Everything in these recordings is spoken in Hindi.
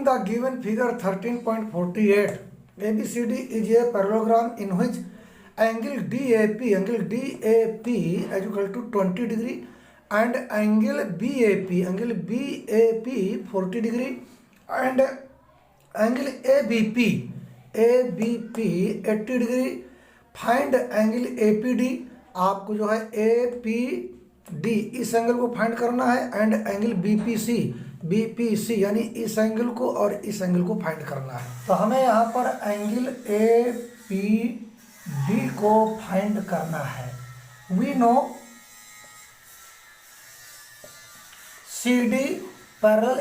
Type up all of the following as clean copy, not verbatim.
In the given figure 13.48, ABCD is a parallelogram in which angle DAP is equal to 20 degree and angle BAP 40 degree and angle ABP 80 degree. Find angle APD, आपको जो है APD इस एंगल को फाइंड करना है एंड एंगल BPC यानी इस एंगल को और इस एंगल को फाइंड करना है। तो हमें यहाँ पर एंगल APD को फाइंड करना है। We know CD parallel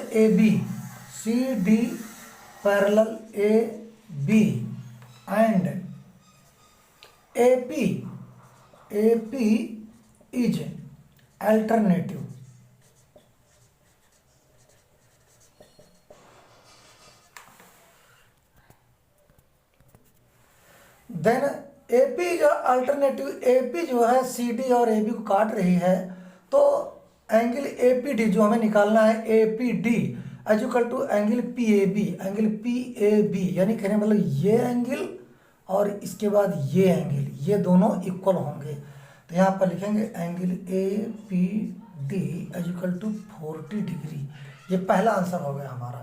AB and AP is alternative. Then AP जो अल्टरनेटिव, AP जो है CD और AB को काट रही है, तो एंगल APD जो हमें निकालना है APD is equal to angle PAB यानी कहने मतलब ये एंगल और इसके बाद ये एंगल, ये दोनों इक्वल होंगे। तो यहाँ पर लिखेंगे angle APD is equal to 40 degree. ये पहला आंसर हो गया हमारा।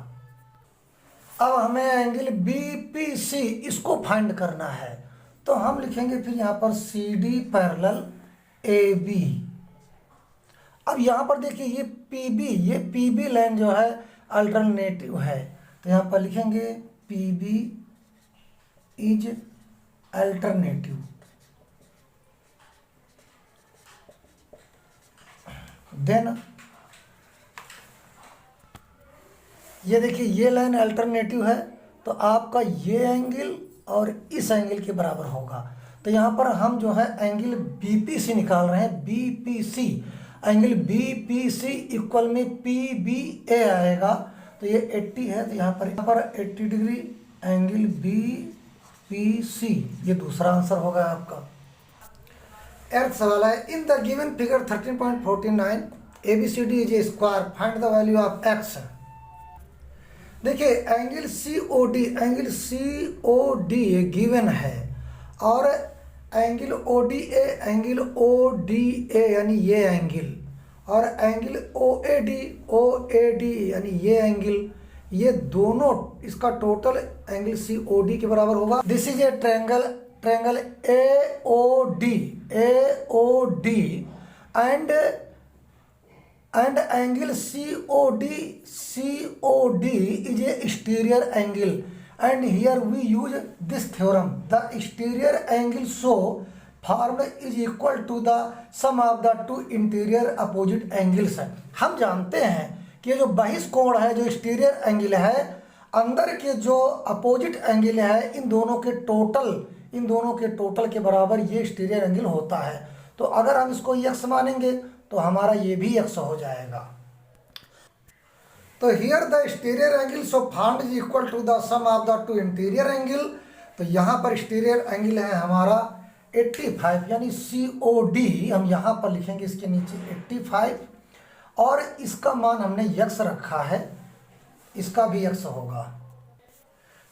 अब हमें एंगल BPC इसको फाइंड करना है, तो हम लिखेंगे फिर यहाँ पर CD पैरेलल AB। अब यहाँ पर देखिए ये PB लाइन जो है अल्टरनेटिव है, तो यहाँ पर लिखेंगे PB इज अल्टरनेटिव। देन ये देखिए ये लाइन अल्टरनेटिव है, तो आपका ये एंगल और इस एंगल के बराबर होगा। तो यहाँ पर हम जो है एंगल BPC निकाल रहे हैं। BPC एंगल BPC इक्वल में PBA आएगा, तो ये 80 है, तो यहाँ पर 80 डिग्री एंगल BPC, ये दूसरा आंसर होगा आपका। एर्थ सवाल है, in the given figure 13.49 ABCD is A square, find the value of x। देखिए एंगल COD गिवन है और एंगल ODA यानी ये एंगल और एंगल OAD यानी ये एंगल, ये दोनों इसका टोटल एंगल COD के बराबर होगा। This is a triangle AOD and angle COD is a exterior angle, and here we use this theorem. The exterior angle so formed is equal to the sum of the two interior opposite angles है। हम जानते हैं कि जो बहिष्कोण है, जो एक्सटीरियर एंगल है, अंदर के जो अपोजिट एंगल है, इन दोनों के टोटल के बराबर ये एक्सटीरियर एंगल होता है। तो अगर हम इसको x मानेंगे तो हमारा ये भी x हो जाएगा। तो here the exterior angle so formed is equal to the sum of the two interior angle. तो यहाँ पर एक्सटीरियर एंगल है हमारा 85 यानी COD, हम यहाँ पर लिखेंगे इसके नीचे 85 और इसका मान हमने x रखा है, इसका भी x होगा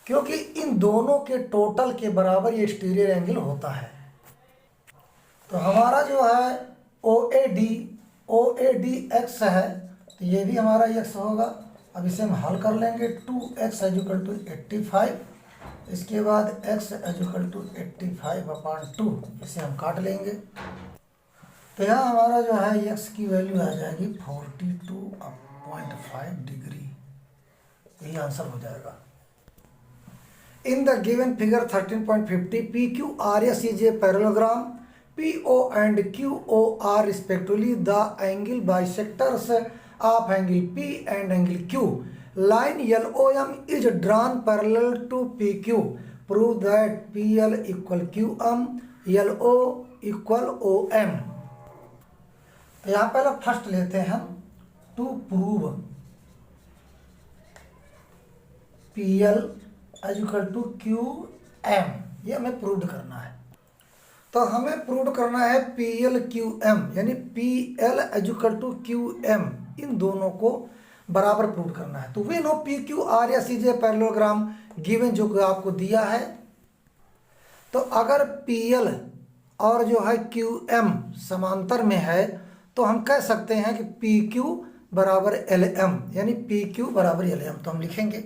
क्योंकि इन दोनों के टोटल के बराबर ये एक्सटीरियर एंगल होता है। तो हमारा जो है OAD x है, तो ये भी हमारा x होगा। अब इसे हम हल कर लेंगे। 2x इज इक्वल टू 85, इसके बाद x इज इक्वल टू 85/2, इसे हम काट लेंगे। तो यहाँ हमारा जो है x की वैल्यू आ जाएगी 42.5 डिग्री, यही आंसर हो जाएगा। इन the given figure 13.50 PQRS is a parallelogram, PO and QO are respectively the angle bisectors of angle P and angle Q. Line LOM is drawn parallel to PQ. Prove that PL equal QM, LO equal OM. तो यहाँ पहले फर्स्ट लेते हैं हम, to prove PL is equal to QM, ये हमें प्रूव करना है। तो हमें प्रूव करना है PL QM यानी PL is equal to QM, इन दोनों को बराबर प्रूव करना है। तो we know P Q R S is a parallelogram given, जो कि आपको दिया है। तो अगर पी एल और जो है क्यू एम समांतर में है तो हम कह सकते हैं कि पी क्यू बराबर एल एम, यानी पी क्यू बराबर एल एम। तो हम लिखेंगे,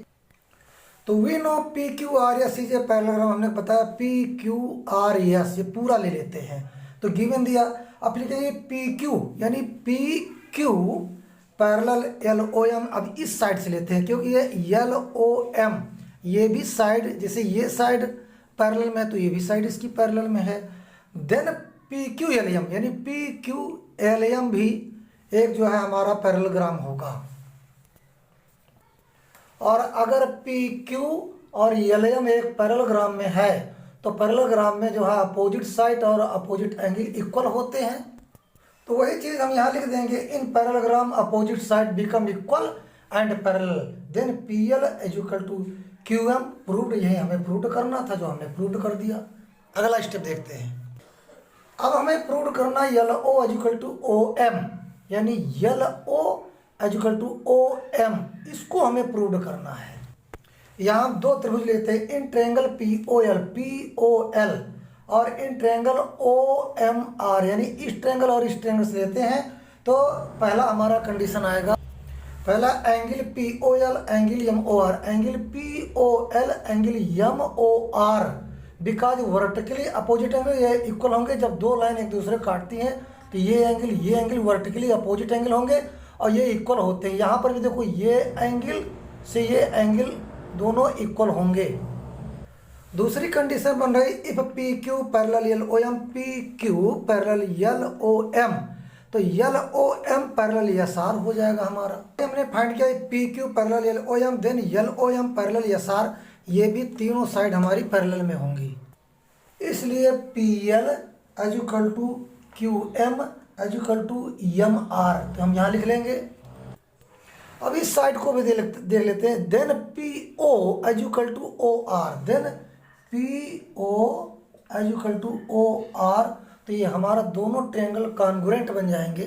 तो we know P Q R S is a parallelogram, हमने बताया पी क्यू आर एस, ये पूरा ले लेते हैं। तो गिवन दिया, अब लिखेंगे पी क्यू यानी P Q parallel L O M. अब इस साइड से लेते हैं क्योंकि ये एल ओ एम, ये भी साइड, जैसे ये साइड पैरेलल में है तो ये भी साइड इसकी पैरेलल में है। Then P Q L M यानी पी क्यू एल एम भी एक जो है हमारा पैरेललोग्राम होगा। और अगर पी क्यू और एल एम एक पैरेललोग्राम में है तो पैरेललोग्राम में जो है अपोजिट साइड और अपोजिट एंगल इक्वल होते हैं। तो वही चीज हम यहाँ लिख देंगे, in parallelogram opposite side become equal and parallel, then P L is equal to Q M. Proved, यही हमें प्रूव करना था जो हमने प्रूव कर दिया। अगला स्टेप देखते हैं। अब हमें प्रूव करना है L O is equal to O M, यानी L O is equal to O M, इसको हमें प्रूव करना है। यहाँ हम दो त्रिभुज लेते हैं, in triangle P O L और in triangle O M R, यानी इस ट्रायंगल और इस ट्रायंगल से लेते हैं। तो पहला हमारा कंडीशन आएगा, पहला angle P O L angle M O R, angle P O L angle M O R because vertically opposite angle ये इक्वल होंगे। जब दो लाइन एक दूसरे काटती हैं तो ये एंगल वर्टिकली अपोजिट एंगल होंगे और ये इक्वल होते हैं। यहाँ पर भी देखो, ये एंगल से ये एंगल दोनों इक्वल होंगे। दूसरी कंडीशन बन रही, if P Q parallel L O M, P Q parallel L O M, तो L O M parallel S R हो जाएगा हमारा। हमने फाइंड किया P Q parallel L O M, then L O M parallel S R, ये भी तीनों साइड हमारी पैरेलल में होंगी। इसलिए P L is equal to Q M is equal to M R, तो हम यहाँ लिख लेंगे। अब इस साइड को भी देख लेते हैं, then P O is equal to O R, then P O is equal to O R, तो ये हमारा दोनों ट्रायंगल कॉन्ग्रुएंट बन जाएंगे।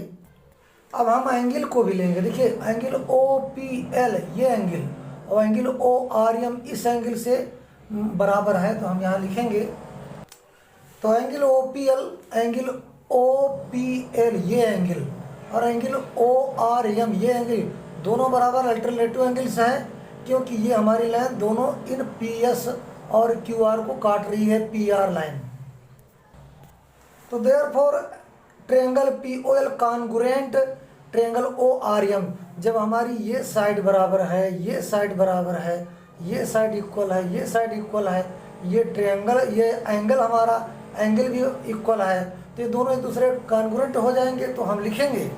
अब हम एंगल को भी लेंगे, देखिए एंगल ओ पी एल ये एंगल और एंगल ओ आर एम इस एंगल से बराबर है, तो हम यहाँ लिखेंगे, तो angle O P L angle O P L ये एंगल और एंगल ओ आर एम ये एंगल दोनों बराबर अल्टरनेटिव एंगल्स हैं, क्योंकि ये हमारी लाइन दोनों इन पी एस और क्यू आर को काट रही है, पी आर लाइन। तो therefore triangle P O L congruent triangle O R M, जब हमारी ये साइड बराबर है, ये साइड बराबर है, ये साइड इक्वल है, ये साइड इक्वल है, ये ट्रायंगल ये एंगल हमारा एंगल भी इक्वल है, तो ये दोनों एक दूसरे कॉन्ग्रुएंट हो जाएंगे। तो हम लिखेंगे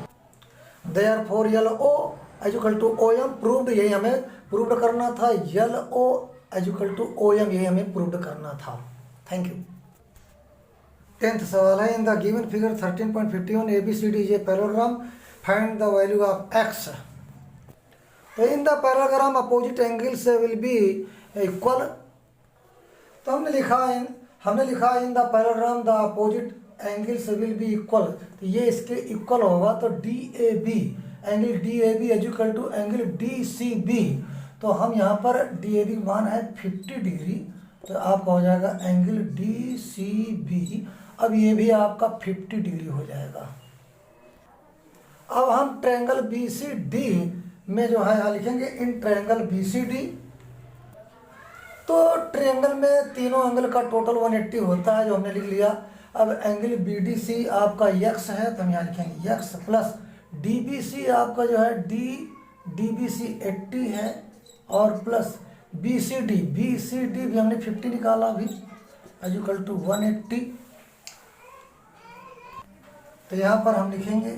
therefore L O is equal to O M, proved, यही हमें प्रूव्ड करना था, L O is equal to O M, यही हमें प्रूव्ड करना था। Thank you. 10th सवाल है, in the given figure 13.51 ABCD is a parallelogram, find the value of X. तो in the parallelogram opposite angles will be equal. तो हमने लिखा in the parallelogram the opposite angles will be equal, तो ये इसके इक्वल होगा। तो D A B angle D A B is equal to angle D C B, तो हम यहाँ पर डी ए बी मान है 50 डिग्री, तो आपका हो जाएगा एंगल डी सी बी। अब ये भी आपका 50 डिग्री हो जाएगा। अब हम ट्रायंगल बी सी डी में जो है यहाँ लिखेंगे, in triangle B C D, तो ट्रायंगल में तीनों एंगल का टोटल 180 होता है, जो हमने लिख लिया। अब एंगल बी डी सी आपका यक्स है, तो हम यहाँ लिखेंगे x plus D B C आपका जो है डी बी सी 80 है, और प्लस बी सी डी भी हमने 50 निकाला अभी, इज इक्वल टू 180। तो यहाँ पर हम लिखेंगे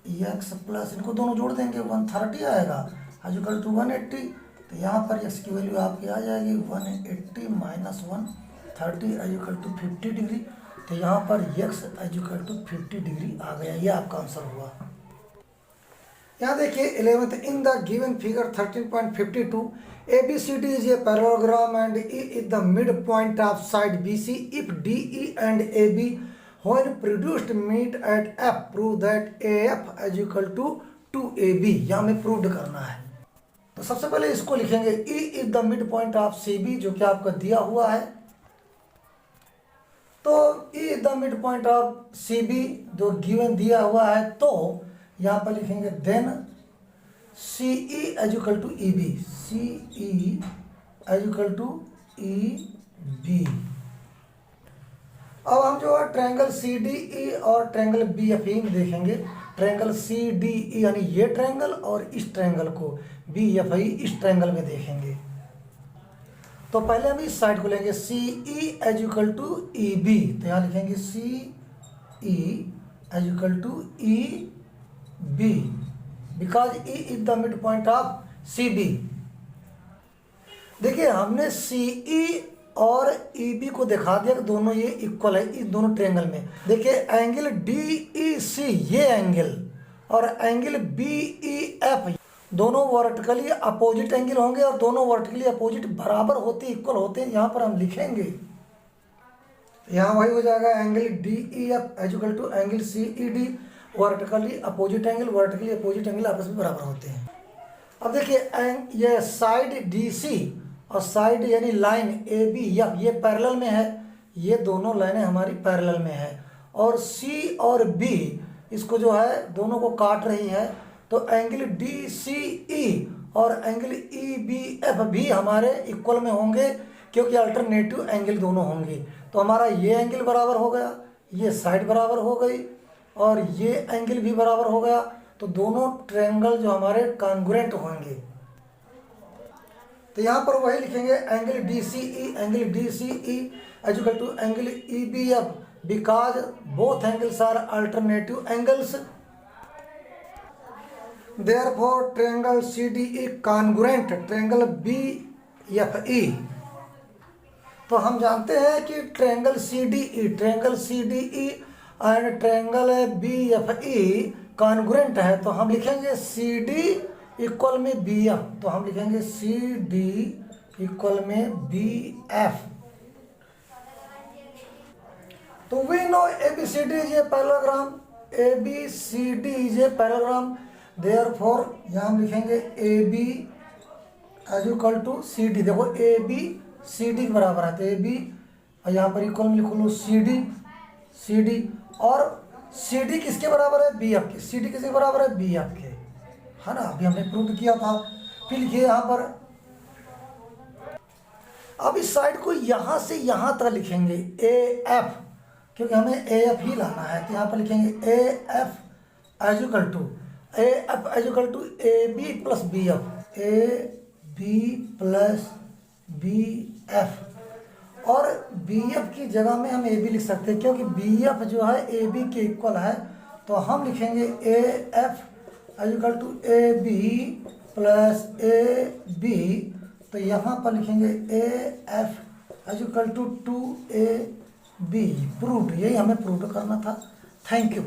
एक्स प्लस, इनको दोनों जोड़ देंगे 130 आएगा, इज इक्वल टू 180। तो यहाँ पर एक्स की वैल्यू आपकी आ जाएगी 180 minus 130 is equal to 50 degree. तो यहाँ पर X is equal to 50 degree आ गया, ये आपका आंसर हुआ। यहाँ देखिए 11th, in the given figure 13.52 ABCD is a parallelogram and E is the midpoint of side BC. If DE and AB when produced meet at F, prove that AF is equal to two A B, यह हमें प्रूव करना है। तो सबसे पहले इसको लिखेंगे E is the mid point of C B, जो कि आपका दिया हुआ है। तो E is the mid point of C B जो गिवन दिया हुआ है, तो यहाँ पर लिखेंगे then C E as equal to E B, C E as equal to E B. अब हम जो है ट्रायंगल सी डी ई और ट्रायंगल बी एफ ई में देखेंगे। ट्रायंगल सी डी ई यानी ये ट्रायंगल और इस ट्रायंगल को बी एफ ई इस ट्रायंगल में देखेंगे। तो पहले हम इस साइड को लेंगे C E as equal to E B, तो यहाँ लिखेंगे C E as equal to E B because E is the mid point of C B. देखिए हमने सी ई और ई बी को दिखा दिया कि दोनों ये इक्वल है इस दोनों ट्रायंगल में। देखिए एंगल डी ई सी ये एंगल और एंगल बी ई एफ दोनों वर्टिकली अपोजिट एंगल होंगे और दोनों वर्टिकली अपोजिट बराबर होते इक्वल होते हैं। यहाँ पर हम लिखेंगे, यहाँ वही हो जाएगा angle D E F is equal to angle C E D, vertically opposite angle आपस में बराबर होते हैं। अब देखिए ये साइड डी सी और साइड यानी लाइन ए बी एफ ये पैरेलल में है, ये दोनों लाइनें हमारी पैरेलल में है और सी और बी इसको जो है दोनों को काट रही है। तो एंगल डी सी ई और एंगल ई बी एफ भी हमारे इक्वल में होंगे क्योंकि अल्टरनेटिव एंगल दोनों होंगे। तो हमारा ये एंगल बराबर हो गया, ये साइड बराबर हो गई और ये एंगल भी बराबर हो गया। तो दोनों ट्रायंगल जो हमारे कॉन्ग्रुएंट होंगे। तो यहाँ पर वही लिखेंगे angle D C E as equal to angle E B F because both angles are alternative angles, therefore triangle C D E congruent triangle B F E. तो हम जानते हैं कि triangle C D E and triangle B F E congruent है। तो हम लिखेंगे सी डी इक्वल में बी एफ, तो हम लिखेंगे सी डी इक्वल में बी एफ। तो we know A B C D is a parallelogram, A B C D is a parallelogram, therefore यहाँ हम लिखेंगे A B is equal to C D. देखो ए बी सी डी के बराबर है, तो ए बी और यहाँ पर इक्वल में लिख लो सी डी और सी डी किसके बराबर है, बी एफ के। सी डी किसके बराबर है, बी एफ के, है ना, अभी हमने प्रूव किया था। फिर लिखिए यहाँ पर, अब इस साइड को यहाँ से यहाँ तक लिखेंगे ए एफ, क्योंकि हमें ए एफ ही लाना है। तो यहाँ पर लिखेंगे A F is equal to A B plus B F, A B plus B F. और बी एफ की जगह में हम ए बी लिख सकते हैं क्योंकि बी एफ जो है ए बी के इक्वल है। तो हम लिखेंगे A F is equal to A B plus A B. तो यहाँ पर लिखेंगे A F is equal to A B. Prove, यही हमें प्रूव करना था। Thank you.